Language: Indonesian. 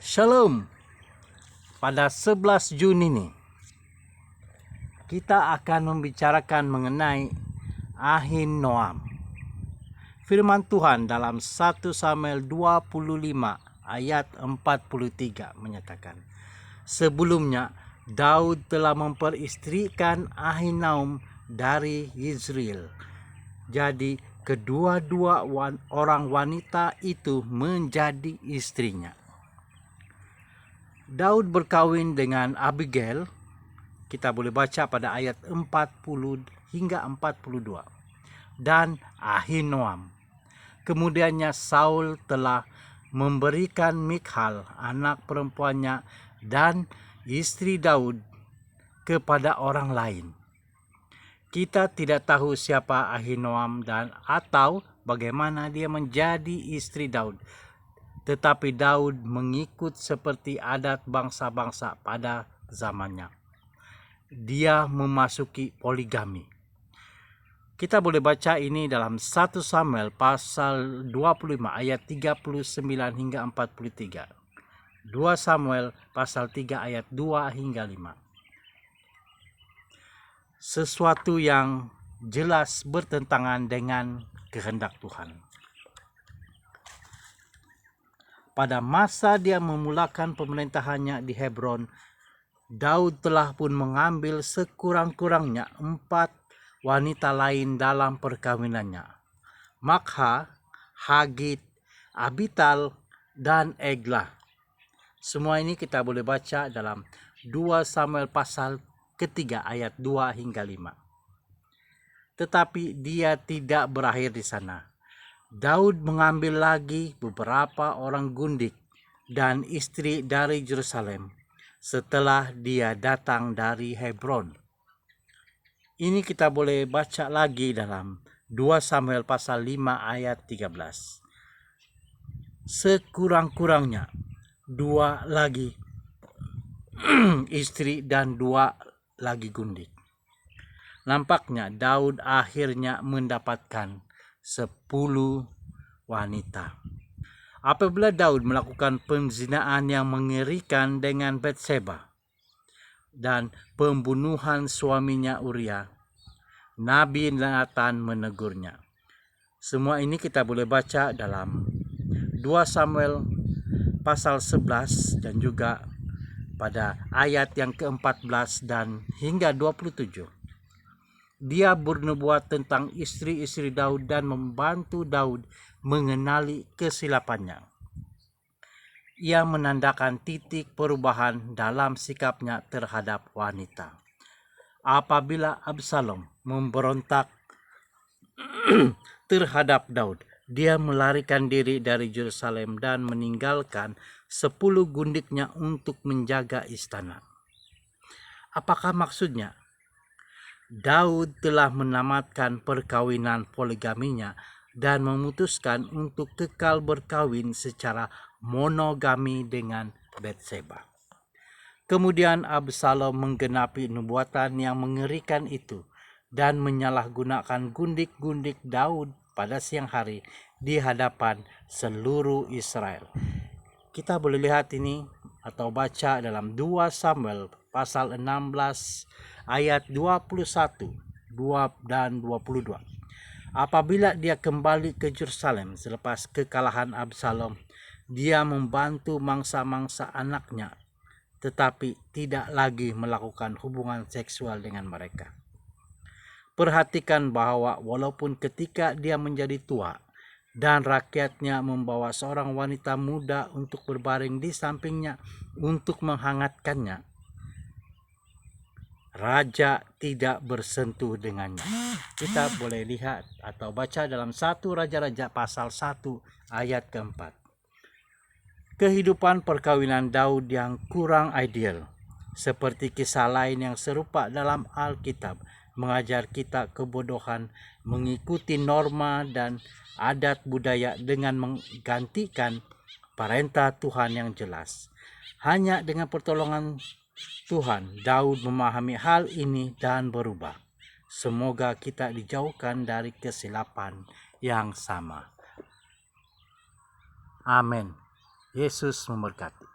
Shalom. Pada 11 Juni ini kita akan membicarakan mengenai Ahinoam. Firman Tuhan dalam 1 Samuel 25 ayat 43 menyatakan, sebelumnya Daud telah memperistrikan Ahinoam dari Yezreel. Jadi kedua-dua orang wanita itu menjadi istrinya. Daud berkawin dengan Abigail, kita boleh baca pada ayat 40 hingga 42. Dan Ahinoam. Kemudiannya Saul telah memberikan Mikhal, anak perempuannya, dan istri Daud kepada orang lain. Kita tidak tahu siapa Ahinoam dan atau bagaimana dia menjadi istri Daud. Tetapi Daud mengikut seperti adat bangsa-bangsa pada zamannya. Dia memasuki poligami. Kita boleh baca ini dalam 1 Samuel pasal 25 ayat 39 hingga 43. 2 Samuel pasal 3 ayat 2 hingga 5. Sesuatu yang jelas bertentangan dengan kehendak Tuhan. Pada masa dia memulakan pemerintahannya di Hebron, Daud telah pun mengambil sekurang-kurangnya 4 wanita lain dalam perkawinannya. Makha, Hagit, Abital, dan Eglah. Semua ini kita boleh baca dalam 2 Samuel pasal ketiga ayat 2 hingga 5. Tetapi dia tidak berakhir di sana. Daud mengambil lagi beberapa orang gundik dan istri dari Yerusalem setelah dia datang dari Hebron. Ini kita boleh baca lagi dalam 2 Samuel pasal 5 ayat 13. Sekurang-kurangnya 2 lagi istri dan 2 lagi gundik. Nampaknya Daud akhirnya mendapatkan 10 wanita. Apabila Daud melakukan penzinahan yang mengerikan dengan Batseba dan pembunuhan suaminya Uria, Nabi Nathan menegurnya. Semua ini kita boleh baca dalam 2 Samuel pasal 11 dan juga pada ayat yang ke-14 dan hingga 27. Dia bernubuat tentang istri-istri Daud dan membantu Daud mengenali kesilapannya. Ia menandakan titik perubahan dalam sikapnya terhadap wanita. Apabila Absalom memberontak terhadap Daud, dia melarikan diri dari Yerusalem dan meninggalkan 10 gundiknya untuk menjaga istana. Apakah maksudnya? Daud telah menamatkan perkawinan poligaminya dan memutuskan untuk kekal berkawin secara monogami dengan Batseba. Kemudian Absalom menggenapi nubuatan yang mengerikan itu dan menyalahgunakan gundik-gundik Daud pada siang hari di hadapan seluruh Israel. Kita boleh lihat ini atau baca dalam 2 Samuel pasal 16 ayat 21, 2 dan 22. Apabila dia kembali ke Yerusalem selepas kekalahan Absalom, dia membantu mangsa-mangsa anaknya, tetapi tidak lagi melakukan hubungan seksual dengan mereka. Perhatikan bahwa walaupun ketika dia menjadi tua dan rakyatnya membawa seorang wanita muda untuk berbaring di sampingnya untuk menghangatkannya, raja tidak bersentuh dengannya. Kita boleh lihat atau baca dalam 1 Raja-Raja pasal 1 ayat keempat. Kehidupan perkawinan Daud yang kurang ideal, seperti kisah lain yang serupa dalam Alkitab, mengajar kita kebodohan mengikuti norma dan adat budaya dengan menggantikan perintah Tuhan yang jelas. Hanya dengan pertolongan Tuhan, Daud memahami hal ini dan berubah. Semoga kita dijauhkan dari kesilapan yang sama. Amin. Yesus memberkati.